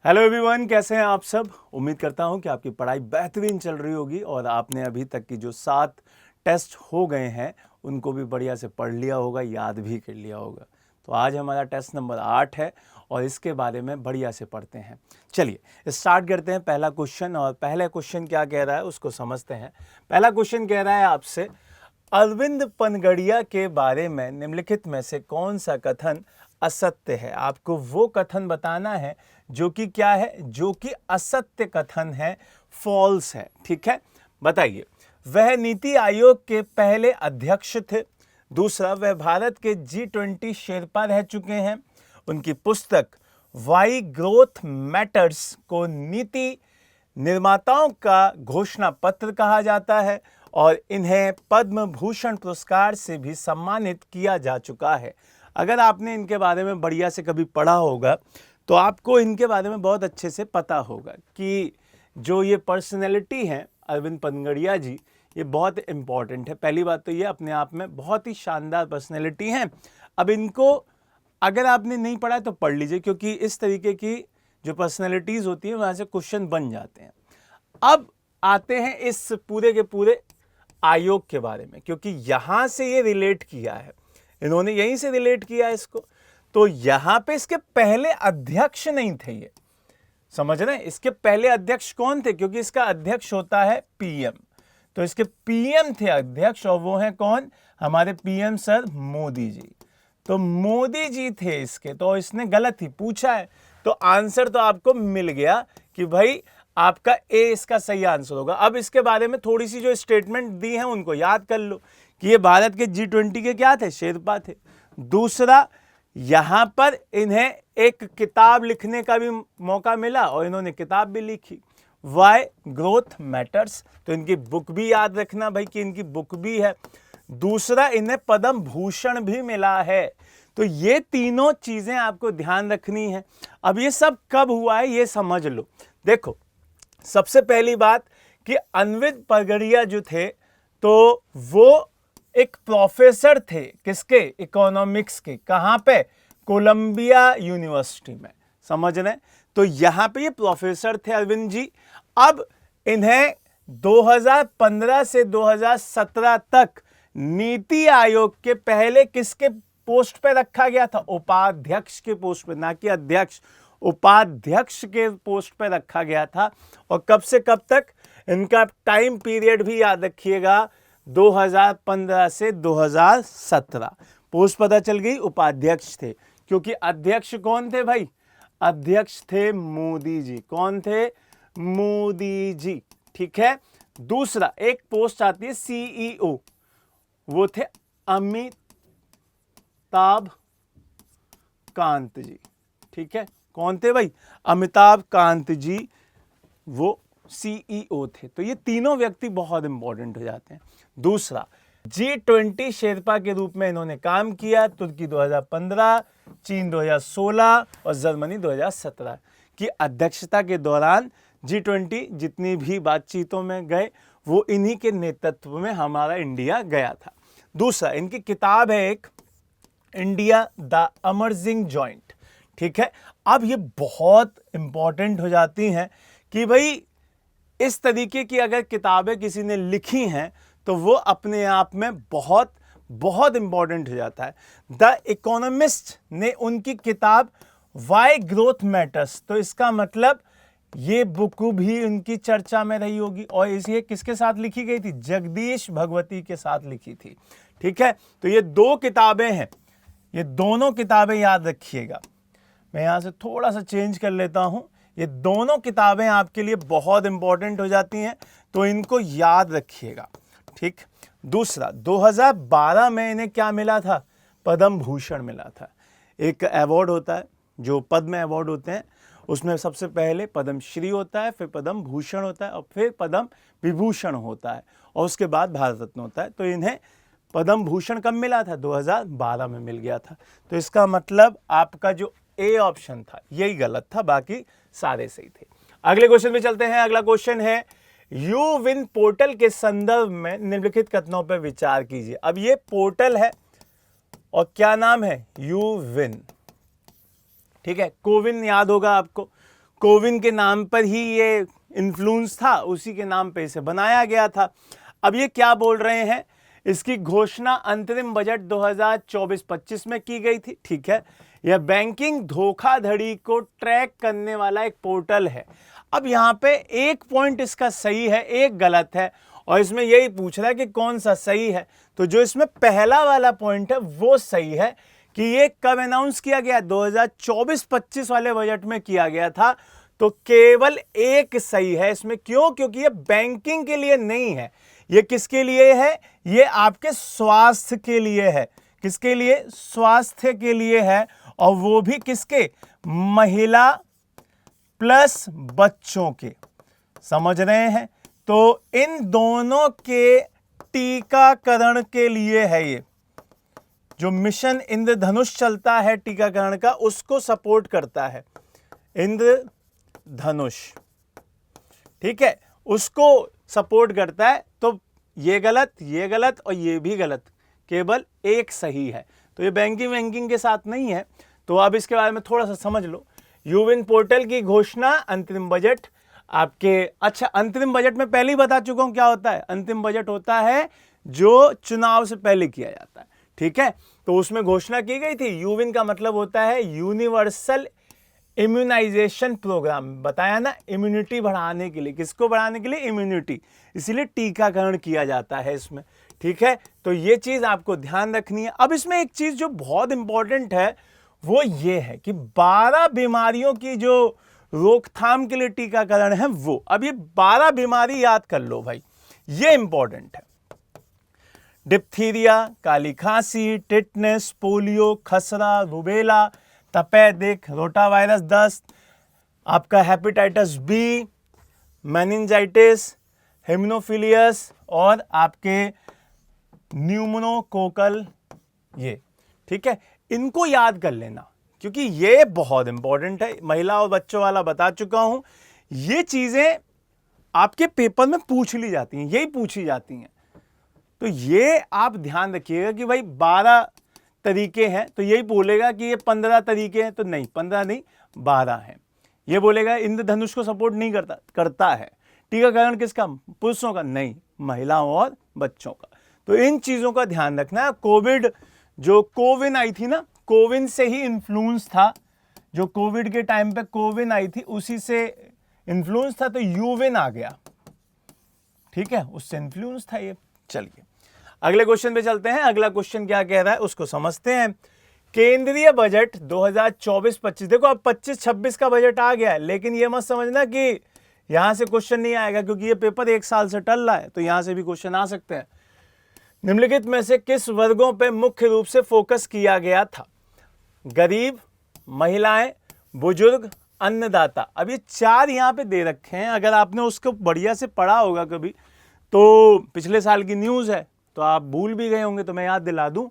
Hello everyone, कैसे हैं आप सब। उम्मीद करता हूं कि आपकी पढ़ाई बेहतरीन चल रही होगी और आपने अभी तक की जो 7 टेस्ट हो गए हैं उनको भी बढ़िया से पढ़ लिया होगा, याद भी कर लिया होगा। तो आज हमारा टेस्ट नंबर 8 है और इसके बारे में बढ़िया से पढ़ते हैं। चलिए स्टार्ट करते हैं पहला क्वेश्चन। और पहला क्वेश्चन क्या कह रहा है उसको समझते हैं। पहला क्वेश्चन कह रहा है आपसे, अरविंद पनगड़िया के बारे में निम्नलिखित में से कौन सा कथन असत्य है। आपको वो कथन बताना है जो कि क्या है, जो कि असत्य कथन है, फॉल्स है। ठीक है, बताइए। वह नीति आयोग के पहले अध्यक्ष थे। दूसरा, वह भारत के G20 शेरपा रह चुके हैं। उनकी पुस्तक वाई ग्रोथ मैटर्स को नीति निर्माताओं का घोषणा पत्र कहा जाता है और इन्हें पद्म भूषण पुरस्कार से भी सम्मानित किया जा चुका है। अगर आपने इनके बारे में बढ़िया से कभी पढ़ा होगा तो आपको इनके बारे में बहुत अच्छे से पता होगा कि जो ये पर्सनैलिटी हैं अरविंद पनगड़िया जी, ये बहुत इम्पॉर्टेंट है। पहली बात तो ये अपने आप में बहुत ही शानदार पर्सनैलिटी हैं। अब इनको अगर आपने नहीं पढ़ा तो पढ़ लीजिए, क्योंकि इस तरीके की जो पर्सनैलिटीज़ होती हैं वहाँ से क्वेश्चन बन जाते हैं। अब आते हैं इस पूरे के पूरे आयोग के बारे में, क्योंकि यहाँ से ये रिलेट किया है, इन्होंने यहीं से रिलेट किया है इसको। तो यहाँ पे इसके पहले अध्यक्ष नहीं थे, ये समझ रहे हैं। इसके पहले अध्यक्ष कौन थे, क्योंकि इसका अध्यक्ष होता है पीएम। तो इसके पीएम थे अध्यक्ष, और वो हैं कौन, हमारे पीएम सर मोदी जी। तो मोदी जी थे इसके। तो इसने गलत ही पूछा है, तो आंसर तो आपको मिल गया कि भाई आपका ए इसका सही आंसर होगा। अब इसके बारे में थोड़ी सी जो स्टेटमेंट दी है उनको याद कर लो कि ये भारत के G20 के क्या थे, शेरपा थे। दूसरा, यहां पर इन्हें एक किताब लिखने का भी मौका मिला और इन्होंने किताब भी लिखी, वाई ग्रोथ मैटर्स। तो इनकी बुक भी याद रखना भाई कि इनकी बुक भी है। दूसरा, इन्हें पद्म भूषण भी मिला है। तो ये तीनों चीजें आपको ध्यान रखनी है। अब ये सब कब हुआ है ये समझ लो। देखो, सबसे पहली बात कि अरविंद पनगड़िया जो थे तो वो एक प्रोफेसर थे, किसके, इकोनॉमिक्स के। कहां पे, कोलंबिया यूनिवर्सिटी में, समझ रहे। तो यहां पे ये प्रोफेसर थे अरविंद जी। अब इन्हें 2015 से 2017 तक नीति आयोग के पहले किसके पोस्ट पे रखा गया था, उपाध्यक्ष के पोस्ट पे, ना कि अध्यक्ष, उपाध्यक्ष के पोस्ट पे रखा गया था। और कब से कब तक, इनका टाइम पीरियड भी याद रखिएगा, 2015 से 2017। पोस्ट पता चल गई, उपाध्यक्ष थे। क्योंकि अध्यक्ष कौन थे भाई, अध्यक्ष थे मोदी जी। कौन थे, मोदी जी। ठीक है। दूसरा, एक पोस्ट आती है सीईओ, वो थे अमिताभ कांत जी। ठीक है, कौन थे भाई, अमिताभ कांत जी, वो सीईओ थे। तो ये तीनों व्यक्ति बहुत इंपॉर्टेंट हो जाते हैं। दूसरा, G20 शेरपा के रूप में इन्होंने काम किया। तुर्की 2015, चीन 2016 और जर्मनी 2017 की अध्यक्षता के दौरान G20 जितनी भी बातचीतों में गए वो इन्हीं के नेतृत्व में हमारा इंडिया गया था। दूसरा, इनकी किताब है एक, इंडिया द अमर्जिंग जॉइंट। ठीक है। अब ये बहुत इंपॉर्टेंट हो जाती हैं कि भाई इस तरीके की अगर किताबें किसी ने लिखी हैं तो वो अपने आप में बहुत बहुत इंपॉर्टेंट हो जाता है। द इकोनॉमिस्ट ने उनकी किताब वाई ग्रोथ मैटर्स, तो इसका मतलब ये बुक भी उनकी चर्चा में रही होगी। और इसे किसके साथ लिखी गई थी, जगदीश भगवती के साथ लिखी थी। ठीक है। तो ये दो किताबें हैं, ये दोनों किताबें याद रखिएगा। मैं यहां से थोड़ा सा चेंज कर लेता हूं। ये दोनों किताबें आपके लिए बहुत इंपॉर्टेंट हो जाती हैं, तो इनको याद रखिएगा। ठीक। दूसरा, 2012 में इन्हें क्या मिला था, पद्म भूषण मिला था। एक अवार्ड होता है जो पद्म अवार्ड होते हैं, उसमें सबसे पहले पद्म श्री होता है, फिर पद्म भूषण होता है और फिर पद्म विभूषण होता है और उसके बाद भारत रत्न होता है। तो इन्हें पद्म भूषण कब मिला था, 2012 में मिल गया था। तो इसका मतलब आपका जो ए ऑप्शन था यही गलत था, बाकी सारे सही थे। अगले क्वेश्चन पे चलते हैं। अगला क्वेश्चन है, यू विन पोर्टल के संदर्भ में निम्नलिखित कथनों पर विचार कीजिए। अब ये पोर्टल है और क्या नाम है, यू विन। ठीक है, कोविन याद होगा आपको। कोविन के नाम पर ही ये इन्फ्लुएंस था, उसी के नाम पे इसे बनाया गया था। अब ये क्या बोल रहे हैं, इसकी घोषणा अंतरिम बजट 2024-25 में की गई थी। ठीक है, यह बैंकिंग धोखाधड़ी को ट्रैक करने वाला एक पोर्टल है। अब यहाँ पे एक पॉइंट इसका सही है, एक गलत है, और इसमें यही पूछ रहा है कि कौन सा सही है। तो जो इसमें पहला वाला पॉइंट है वो सही है कि ये कब अनाउंस किया गया, 2024-25 वाले बजट में किया गया था। तो केवल एक सही है इसमें। क्यों? क्योंकि ये बैंकिंग के लिए नहीं है, ये किसके लिए है, ये आपके स्वास्थ्य के लिए है। किसके लिए? स्वास्थ्य के लिए है, और वो भी किसके? महिला प्लस बच्चों के। समझ रहे हैं? तो इन दोनों के टीकाकरण के लिए है ये। जो मिशन इंद्रधनुष चलता है टीकाकरण का, उसको सपोर्ट करता है इंद्रधनुष। ठीक है, उसको सपोर्ट करता है। तो ये गलत और ये भी गलत, केवल एक सही है। तो ये बैंकिंग के साथ नहीं है। तो अब इसके बारे में थोड़ा सा समझ लो। यूविन पोर्टल की घोषणा अंतरिम बजट आपके, अच्छा अंतरिम बजट में पहले ही बता चुका हूं क्या होता है। अंतिम बजट होता है जो चुनाव से पहले किया जाता है। ठीक है, तो उसमें घोषणा की गई थी। यूविन का मतलब होता है यूनिवर्सल इम्यूनाइजेशन प्रोग्राम, बताया ना, इम्यूनिटी बढ़ाने के लिए। किसको बढ़ाने के लिए? इम्यूनिटी। इसीलिए टीकाकरण किया जाता है इसमें। ठीक है, तो ये चीज आपको ध्यान रखनी है। अब इसमें एक चीज जो बहुत इंपॉर्टेंट है वो ये है कि 12 बीमारियों की जो रोकथाम के लिए टीकाकरण है वो, अब ये 12 बीमारी याद कर लो भाई, ये इंपॉर्टेंट है। डिप्थीरिया, काली खांसी, टिटनेस, पोलियो, खसरा, रुबेला, तपेदिक, रोटावायरस दस्त, आपका हेपेटाइटिस बी, मेनिंजाइटिस, हेमोफिलियस और आपके न्यूमोकोकल, ये। ठीक है, इनको याद कर लेना क्योंकि ये बहुत इंपॉर्टेंट है। महिला और बच्चों वाला बता चुका हूं, ये चीजें आपके पेपर में पूछ ली जाती हैं, यही पूछी जाती हैं। तो ये आप ध्यान रखिएगा कि भाई 12 तरीके हैं, तो यही बोलेगा कि ये 15 तरीके हैं, तो नहीं 15 नहीं 12 हैं। ये बोलेगा इंद्रधनुष को सपोर्ट नहीं करता है। टीकाकरण किसका? पुरुषों का नहीं, महिलाओं और बच्चों का। तो इन चीजों का ध्यान रखना है। कोविड, जो कोविन आई थी ना, कोविन से ही इन्फ्लुएंस था। जो कोविड के टाइम पे कोविन आई थी उसी से इन्फ्लुएंस था, तो यूविन आ गया। ठीक है, उससे इन्फ्लुएंस था ये। चलिए अगले क्वेश्चन पे चलते हैं। अगला क्वेश्चन क्या कह रहा है उसको समझते हैं। केंद्रीय बजट 2024-25, देखो अब 25-26 का बजट आ गया है, लेकिन ये मत समझना कि यहां से क्वेश्चन नहीं आएगा, क्योंकि ये पेपर एक साल से टल रहा है, तो यहां से भी क्वेश्चन आ सकते हैं। निम्नलिखित में से किस वर्गों पे मुख्य रूप से फोकस किया गया था? गरीब, महिलाएं, बुजुर्ग, अन्नदाता। अब ये 4 यहां पे दे रखे हैं। अगर आपने उसको बढ़िया से पढ़ा होगा कभी, तो पिछले साल की न्यूज है, तो आप भूल भी गए होंगे, तो मैं याद दिला दूं।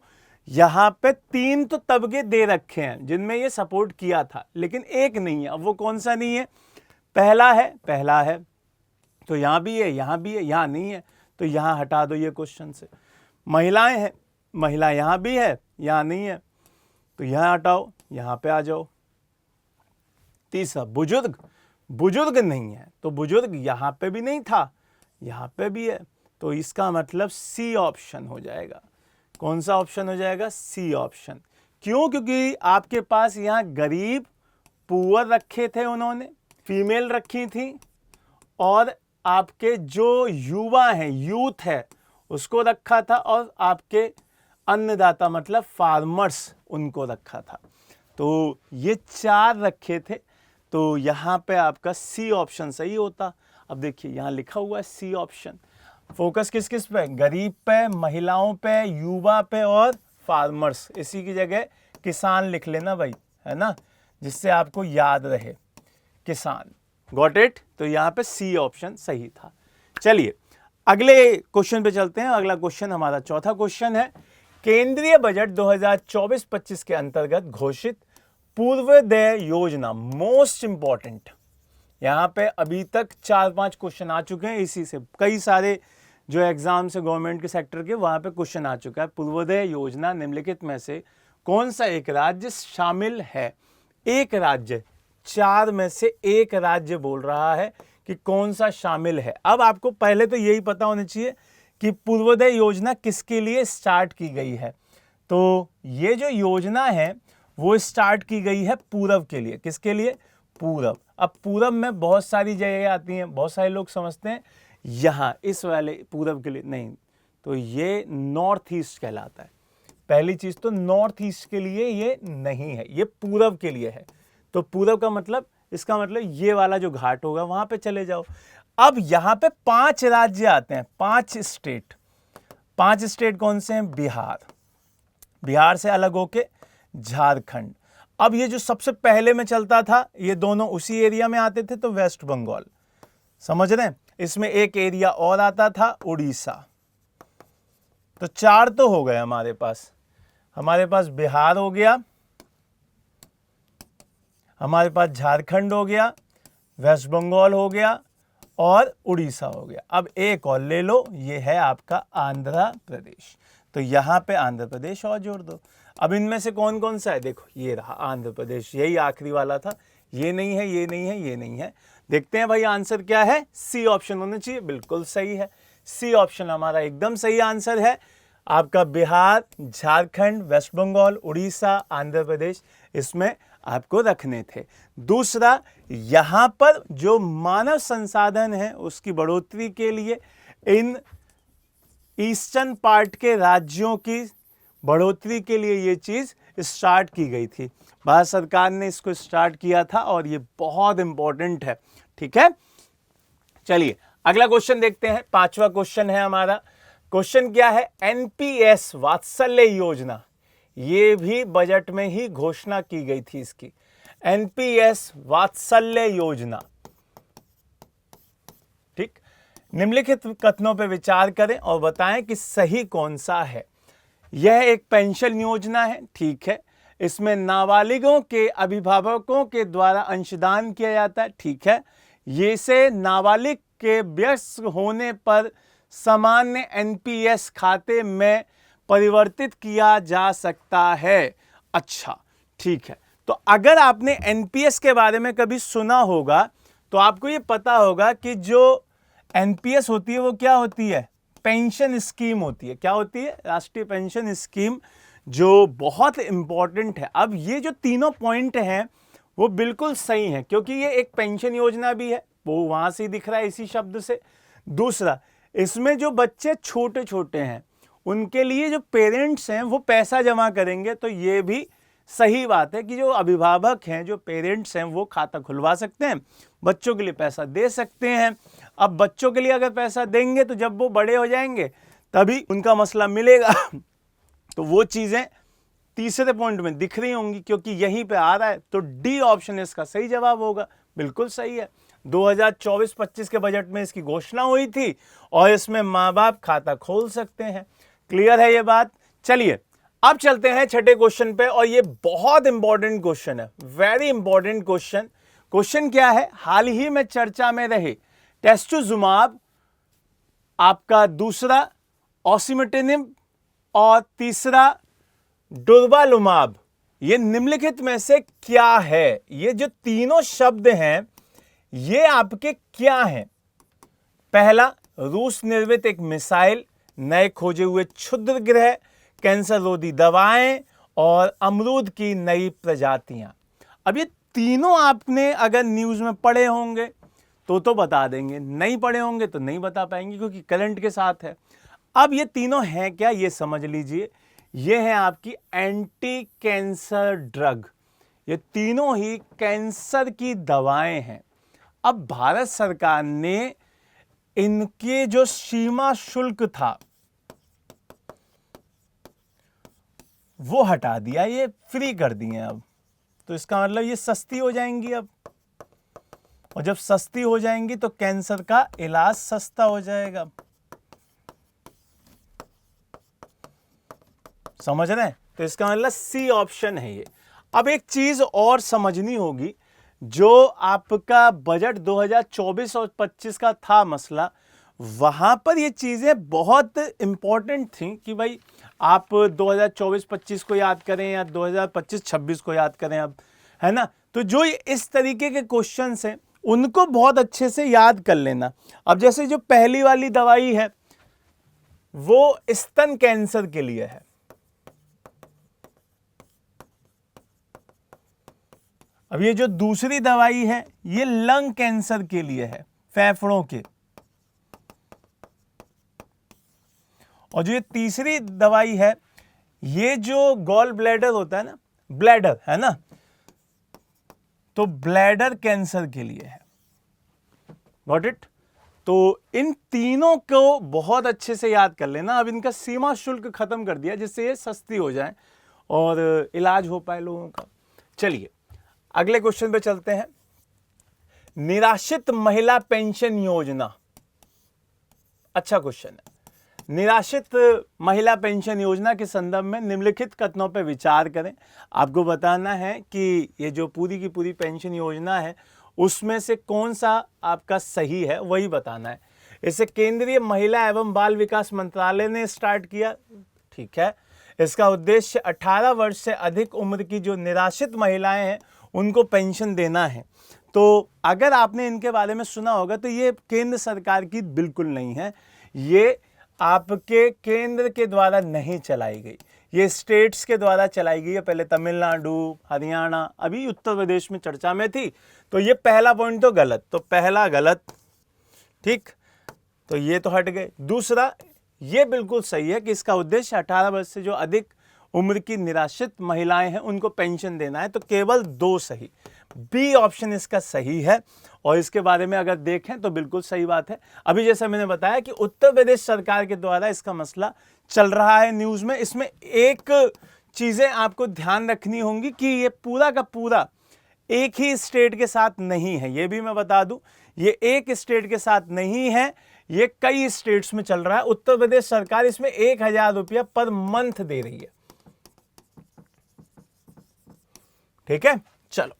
यहां पे 3 तो तबके दे रखे हैं जिनमें ये सपोर्ट किया था, लेकिन एक नहीं है। अब वो कौन सा नहीं है? पहला है, तो यहां भी है, यहां भी है, यहां नहीं है, तो यहां हटा दो ये क्वेश्चन से। महिलाएं हैं, महिला यहां भी है, यहां नहीं है, तो यहां हटाओ, यहां पे आ जाओ। तीसरा बुजुर्ग नहीं है, तो बुजुर्ग यहां पे भी नहीं था, यहां पे भी है, तो इसका मतलब सी ऑप्शन हो जाएगा। कौन सा ऑप्शन हो जाएगा? C option. क्यों? क्योंकि आपके पास यहां गरीब, पुअर रखे थे उन्होंने, फीमेल रखी थी, और आपके जो युवा हैं, यूथ है, उसको रखा था, और आपके अन्नदाता मतलब फार्मर्स, उनको रखा था। तो ये 4 रखे थे, तो यहां पे आपका सी ऑप्शन सही होता। अब देखिए यहां लिखा हुआ है सी ऑप्शन। फोकस किस किस पे? गरीब पे, महिलाओं पे, युवा पे और फार्मर्स। इसी की जगह किसान लिख लेना भाई, है ना, जिससे आपको याद रहे, किसान। Got it? तो यहां पे सी ऑप्शन सही था। चलिए अगले क्वेश्चन पे चलते हैं। अगला क्वेश्चन हमारा चौथा क्वेश्चन है। केंद्रीय बजट 2024-25 के अंतर्गत घोषित पूर्वोदय योजना, मोस्ट इंपॉर्टेंट। यहां पे अभी तक 4-5 क्वेश्चन आ चुके हैं, इसी से कई सारे जो एग्जाम्स है गवर्नमेंट के सेक्टर के, वहां पे क्वेश्चन आ चुका है। पूर्वोदय योजना निम्नलिखित में से कौन सा एक राज्य शामिल है? एक राज्य 4 में से एक राज्य बोल रहा है कि कौन सा शामिल है। अब आपको पहले तो यही पता होना चाहिए कि पूर्वोदय योजना किसके लिए स्टार्ट की गई है। तो ये जो योजना है वो स्टार्ट की गई है पूरब के लिए। किसके लिए? पूरब। अब पूरब में बहुत सारी जगह आती हैं, बहुत सारे लोग समझते हैं यहाँ इस वाले पूरब के लिए, नहीं, तो ये नॉर्थ ईस्ट कहलाता है। पहली चीज तो नॉर्थ ईस्ट के लिए ये नहीं है, ये पूरब के लिए है। तो पूरब का मतलब, इसका मतलब ये वाला जो घाट होगा वहां पे चले जाओ। अब यहां पे 5 राज्य आते हैं, 5 स्टेट। 5 स्टेट कौन से हैं? बिहार, बिहार से अलग होके झारखंड। अब ये जो सबसे पहले में चलता था, ये दोनों उसी एरिया में आते थे, तो वेस्ट बंगाल। समझ रहे हैं? इसमें एक एरिया और आता था, उड़ीसा। तो 4 तो हो गए हमारे पास। हमारे पास बिहार हो गया, हमारे पास झारखंड हो गया, वेस्ट बंगाल हो गया और उड़ीसा हो गया। अब एक और ले लो, ये है आपका आंध्र प्रदेश। तो यहां पे आंध्र प्रदेश और जोड़ दो। अब इनमें से कौन कौन सा है? देखो ये रहा आंध्र प्रदेश, यही आखिरी वाला था। ये नहीं है, ये नहीं है, ये नहीं है। देखते हैं भाई आंसर क्या है। सी ऑप्शन होना चाहिए, बिल्कुल सही है। सी ऑप्शन हमारा एकदम सही आंसर है। आपका बिहार, झारखंड, वेस्ट बंगाल, उड़ीसा, आंध्र प्रदेश इसमें आपको रखने थे। दूसरा, यहां पर जो मानव संसाधन है उसकी बढ़ोतरी के लिए इन ईस्टर्न पार्ट के राज्यों की बढ़ोतरी के लिए ये चीज स्टार्ट की गई थी। भारत सरकार ने इसको स्टार्ट किया था और ये बहुत इंपॉर्टेंट है। ठीक है, चलिए अगला क्वेश्चन देखते हैं। 5वां क्वेश्चन है हमारा। क्वेश्चन क्या है? एनपीएस वात्सल्य योजना, ये भी बजट में ही घोषणा की गई थी इसकी। एनपीएस वात्सल्य योजना, ठीक। निम्नलिखित कथनों पर विचार करें और बताएं कि सही कौन सा है। यह एक पेंशन योजना है, ठीक है। इसमें नाबालिगों के अभिभावकों के द्वारा अंशदान किया जाता है, ठीक है। ये से नाबालिग के वयस्क होने पर सामान्य एनपीएस खाते में परिवर्तित किया जा सकता है। अच्छा, ठीक है। तो अगर आपने एनपीएस के बारे में कभी सुना होगा तो आपको ये पता होगा कि जो एनपीएस होती है वो क्या होती है? पेंशन स्कीम होती है। क्या होती है? राष्ट्रीय पेंशन स्कीम, जो बहुत इंपॉर्टेंट है। अब ये जो तीनों पॉइंट हैं वो बिल्कुल सही हैं, क्योंकि ये एक पेंशन योजना भी है, वो वहां से दिख रहा है इसी शब्द से। दूसरा, इसमें जो बच्चे छोटे छोटे हैं उनके लिए जो पेरेंट्स हैं वो पैसा जमा करेंगे, तो ये भी सही बात है कि जो अभिभावक हैं, जो पेरेंट्स हैं, वो खाता खुलवा सकते हैं, बच्चों के लिए पैसा दे सकते हैं। अब बच्चों के लिए अगर पैसा देंगे तो जब वो बड़े हो जाएंगे तभी उनका मसला मिलेगा। तो वो चीजें तीसरे पॉइंट में दिख रही होंगी, क्योंकि यहीं पे आ रहा है। तो डी ऑप्शन इसका सही जवाब होगा, बिल्कुल सही है। 2024-25 के बजट में इसकी घोषणा हुई थी और इसमें माँ बाप खाता खोल सकते हैं। क्लियर है ये बात? चलिए अब चलते हैं छठे क्वेश्चन पे, और ये बहुत इंपॉर्टेंट क्वेश्चन है, वेरी इंपॉर्टेंट क्वेश्चन। क्वेश्चन क्या है? हाल ही में चर्चा में रहे टेस्टुजुमाब, आपका दूसरा ऑसिमेटिनिब और तीसरा डुर्वालुमाब, ये निम्नलिखित में से क्या है? ये जो तीनों शब्द हैं ये आपके क्या हैं? पहला, रूस निर्मित एक मिसाइल, नए खोजे हुए क्षुद्र ग्रह, कैंसर रोधी दवाएं और अमरूद की नई प्रजातियां। अब ये तीनों आपने अगर न्यूज में पढ़े होंगे तो बता देंगे, नहीं पढ़े होंगे तो नहीं बता पाएंगे, क्योंकि करंट के साथ है। अब ये तीनों हैं क्या, ये समझ लीजिए। ये है आपकी एंटी कैंसर ड्रग, ये तीनों ही कैंसर की दवाएं हैं। अब भारत सरकार ने इनके जो सीमा शुल्क था वो हटा दिया, ये फ्री कर दिए अब। तो इसका मतलब ये सस्ती हो जाएंगी अब, और जब सस्ती हो जाएंगी तो कैंसर का इलाज सस्ता हो जाएगा। समझ रहे हैं? तो इसका मतलब सी ऑप्शन है ये। अब एक चीज और समझनी होगी, जो आपका बजट 2024 और 25 का था मसला, वहां पर ये चीजें बहुत इंपॉर्टेंट थी कि भाई आप 2024-25 को याद करें या 2025-26 को याद करें, अब है ना, तो जो इस तरीके के क्वेश्चंस हैं उनको बहुत अच्छे से याद कर लेना। अब जैसे जो पहली वाली दवाई है वो स्तन कैंसर के लिए है, अब ये जो दूसरी दवाई है ये लंग कैंसर के लिए है, फेफड़ों के, और जो ये तीसरी दवाई है ये जो गॉल ब्लैडर होता है ना, ब्लैडर है ना, तो ब्लैडर कैंसर के लिए है। Got it? तो इन तीनों को बहुत अच्छे से याद कर लेना। अब इनका सीमा शुल्क खत्म कर दिया जिससे ये सस्ती हो जाए और इलाज हो पाए लोगों का। चलिए अगले क्वेश्चन पे चलते हैं। निराश्रित महिला पेंशन योजना, अच्छा क्वेश्चन है। निराश्रित महिला पेंशन योजना के संदर्भ में निम्नलिखित कथनों पर विचार करें। आपको बताना है कि ये जो पूरी की पूरी पेंशन योजना है उसमें से कौन सा आपका सही है वही बताना है। इसे केंद्रीय महिला एवं बाल विकास मंत्रालय ने स्टार्ट किया, ठीक है। इसका उद्देश्य 18 वर्ष से अधिक उम्र की जो निराश्रित महिलाएं हैं उनको पेंशन देना है। तो अगर आपने इनके बारे में सुना होगा तो ये केंद्र सरकार की बिल्कुल नहीं है, ये आपके केंद्र के द्वारा नहीं चलाई गई, ये स्टेट्स के द्वारा चलाई गई है। पहले तमिलनाडु, हरियाणा, अभी उत्तर प्रदेश में चर्चा में थी। तो ये पहला पॉइंट तो गलत, तो पहला गलत, ठीक, तो ये तो हट गए। दूसरा ये बिल्कुल सही है कि इसका उद्देश्य 18 वर्ष से जो अधिक उम्र की निराश्रित महिलाएं हैं उनको पेंशन देना है। तो केवल 2 सही, बी ऑप्शन इसका सही है। और इसके बारे में अगर देखें तो बिल्कुल सही बात है। अभी जैसा मैंने बताया कि उत्तर प्रदेश सरकार के द्वारा इसका मसला चल रहा है न्यूज़ में। इसमें एक चीज़ें आपको ध्यान रखनी होंगी कि ये पूरा का पूरा एक ही स्टेट के साथ नहीं है, ये भी मैं बता दूं, ये एक स्टेट के साथ नहीं है, ये कई स्टेट्स में चल रहा है। उत्तर प्रदेश सरकार इसमें 1000 रुपया पर मंथ दे रही है, ठीक है। चलो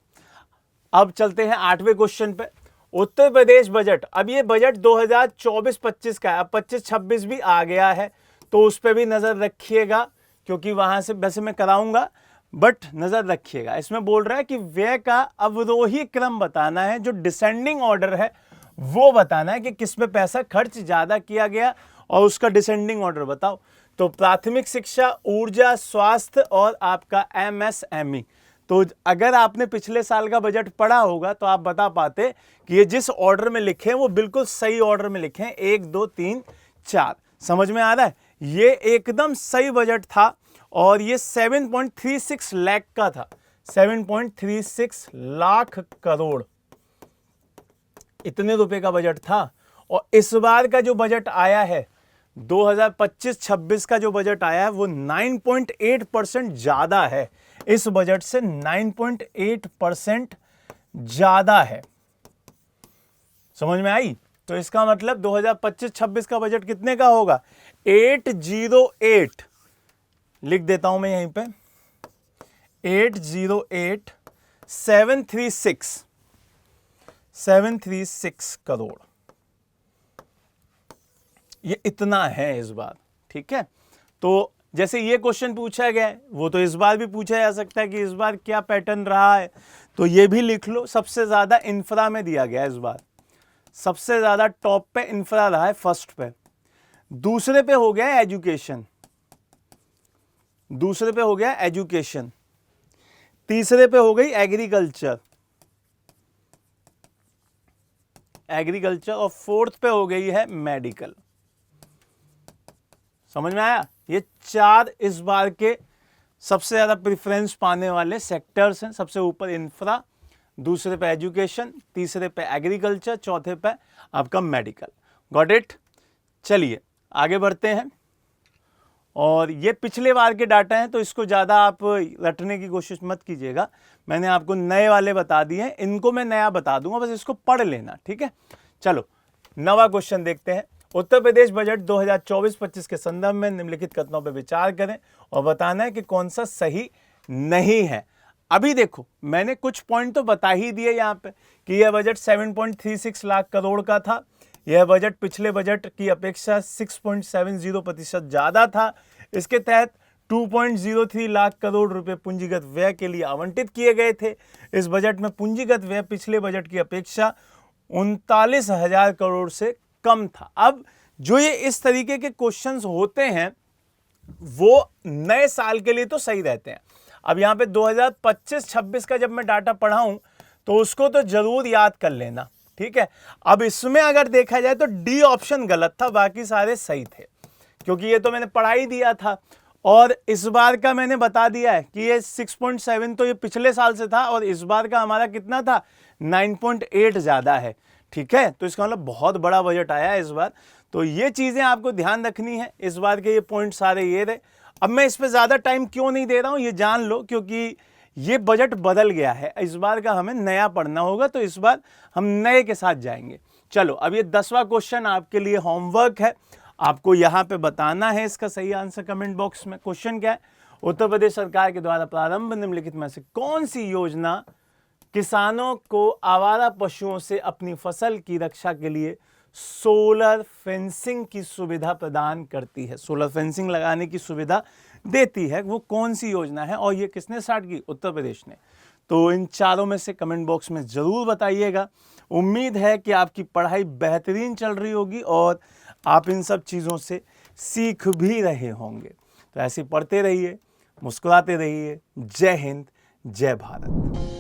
अब चलते हैं 8वें क्वेश्चन पे। उत्तर प्रदेश बजट, अब ये बजट 2024-25 का है, अब 25-26 भी आ गया है तो उस पर भी नजर रखिएगा, क्योंकि वहां से वैसे मैं कराऊंगा बट नजर रखिएगा। इसमें बोल रहा है कि व्यय का अवरोही क्रम बताना है, जो डिसेंडिंग ऑर्डर है वो बताना है कि किस पे पैसा खर्च ज्यादा किया गया और उसका डिसेंडिंग ऑर्डर बताओ। तो प्राथमिक शिक्षा, ऊर्जा, स्वास्थ्य और आपका MSME। तो अगर आपने पिछले साल का बजट पढ़ा होगा तो आप बता पाते कि ये जिस ऑर्डर में लिखे हैं वो बिल्कुल सही ऑर्डर में लिखे हैं, 1 2 3 4। समझ में आ रहा है? ये एकदम सही बजट था और ये 7.36 लाख का था, 7.36 लाख करोड़, इतने रुपए का बजट था। और इस बार का जो बजट आया है 2025-26 का जो बजट आया है वो 9.8% ज्यादा है, इस बजट से 9.8% ज्यादा है। समझ में आई? तो इसका मतलब 2025-26 का बजट कितने का होगा? 808, लिख देता हूं मैं यहीं पे, 808,736 करोड़, ये इतना है इस बार, ठीक है। तो जैसे ये क्वेश्चन पूछा गया है वो तो इस बार भी पूछा जा सकता है कि इस बार क्या पैटर्न रहा है, तो ये भी लिख लो। सबसे ज्यादा इंफ्रा में दिया गया इस बार, सबसे ज्यादा टॉप पे इंफ्रा रहा है, फर्स्ट पे। दूसरे पे हो गया एजुकेशन, दूसरे पे हो गया एजुकेशन, तीसरे पे हो गई एग्रीकल्चर, और फोर्थ पे हो गई है मेडिकल। समझ में आया? ये 4 इस बार के सबसे ज्यादा प्रेफरेंस पाने वाले सेक्टर्स हैं। सबसे ऊपर इंफ्रा, दूसरे पे एजुकेशन, तीसरे पे एग्रीकल्चर, चौथे पे आपका मेडिकल। Got it? चलिए आगे बढ़ते हैं। और ये पिछले बार के डाटा हैं तो इसको ज़्यादा आप रटने की कोशिश मत कीजिएगा, मैंने आपको नए वाले बता दिए हैं, इनको मैं नया बता दूंगा, बस इसको पढ़ लेना, ठीक है। चलो 9वां क्वेश्चन देखते हैं। उत्तर प्रदेश बजट 2024-25 के संदर्भ में निम्नलिखित कथनों पर विचार करें और बताना है कि कौन सा सही नहीं है। अभी देखो मैंने कुछ पॉइंट तो बता ही दिए यहाँ पे कि यह बजट 7.36 लाख करोड़ का था, यह बजट पिछले बजट की अपेक्षा 6.70% ज्यादा था। इसके तहत 2.03 लाख करोड़ रुपए पूंजीगत व्यय के लिए आवंटित किए गए थे। इस बजट में पूंजीगत व्यय पिछले बजट की अपेक्षा 39,000 करोड़ से कम था। अब जो ये इस तरीके के क्वेश्चंस होते हैं वो नए साल के लिए तो सही रहते हैं। अब यहां पे 2025-26 का जब मैं डाटा पढ़ाऊं तो उसको तो जरूर याद कर लेना, ठीक है। अब इसमें अगर देखा जाए तो डी ऑप्शन गलत था, बाकी सारे सही थे, क्योंकि ये तो मैंने पढ़ा ही दिया था। और इस बार का मैंने बता दिया है कि ये 6.7 तो ये पिछले साल से था और इस बार का हमारा कितना था, 9.8 ज्यादा है, ठीक है। तो इसका मतलब बहुत बड़ा बजट आया है इस बार। तो ये चीजें आपको ध्यान रखनी है। इस बार के ये पॉइंट सारे ये रहे। अब मैं इस पे ज्यादा टाइम क्यों नहीं दे रहा हूं ये जान लो, क्योंकि ये बजट बदल गया है। इस बार का हमें नया पढ़ना होगा, तो इस बार हम नए के साथ जाएंगे। चलो, अब ये 10वां क्वेश्चन आपके लिए होमवर्क है, आपको यहां पे बताना है इसका सही आंसर कमेंट बॉक्स में। क्वेश्चन क्या है, उत्तर प्रदेश सरकार के द्वारा प्रारंभ निम्नलिखित में से कौन सी योजना किसानों को आवारा पशुओं से अपनी फसल की रक्षा के लिए सोलर फेंसिंग की सुविधा प्रदान करती है, सोलर फेंसिंग लगाने की सुविधा देती है, वो कौन सी योजना है और ये किसने स्टार्ट की, उत्तर प्रदेश ने। तो इन चारों में से कमेंट बॉक्स में जरूर बताइएगा। उम्मीद है कि आपकी पढ़ाई बेहतरीन चल रही होगी और आप इन सब चीज़ों से सीख भी रहे होंगे। तो ऐसे पढ़ते रहिए, मुस्कुराते रहिए। जय हिंद, जय भारत।